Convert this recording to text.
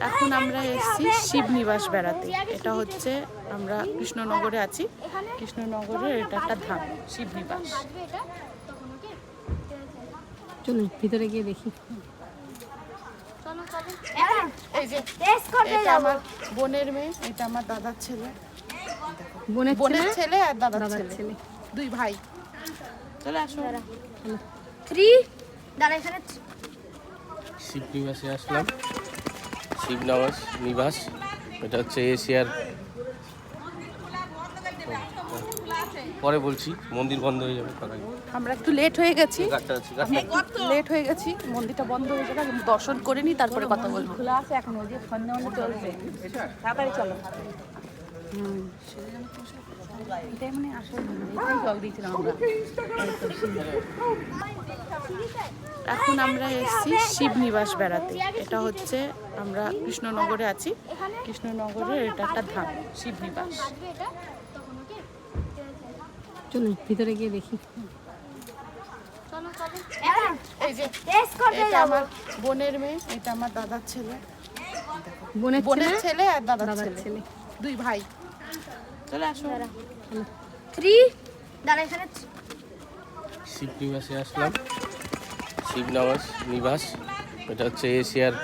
এখন আমরা এসেছি শিবনিবাস বেড়াতে। এটা হচ্ছে আমরা কৃষ্ণনগরে আছি। কৃষ্ণনগরের এটা একটা ধাম, শিবনিবাস। চলুন ভিতরে গিয়ে দেখি। এই যে এটা আমার বোনের মেয়ে, এটা আমার দাদার ছেলে। বোনের ছেলে আর দাদার দাদার ছেলে, ছেলে। দুই ভাই। চলে আসো। শিবনিবাসে আসলাম। শিবনিবাস নিবাস, এটা হচ্ছে এশিয়ার, পরে বলছি, মন্দির বন্ধ হয়ে যাবে। আমরা একটু লেট হয়ে গেছি, মন্দিরটা মন্দিরটা বন্ধ হয়ে যাবে। দর্শন করে নি, তারপরে কথা বলবো। খোলা আছে এখন, ওই যে সন্ধ্যা চলছে। তাড়াতাড়ি চলো। এটাই মানে আসল এটাই জল দিয়েছিলাম আমরা। এখন আমরা এসেছি শিবনিবাস বেড়াতে। এটা হচ্ছে আমরা কৃষ্ণনগরে আছি। কৃষ্ণনগরের এটা একটা ধাম, শিবনিবাস। চলুন ভিতরে গিয়ে দেখি। এই যে এটা আমার বোনের মেয়ে, এটা আমার দাদার ছেলে। বোনের ছেলে আর দাদার দাদার ছেলে, ছেলে। দুই ভাই। চলে আসো। শিবনিবাসে আসলাম। শিবনিবাস নিবাস, এটা হচ্ছে এশিয়ার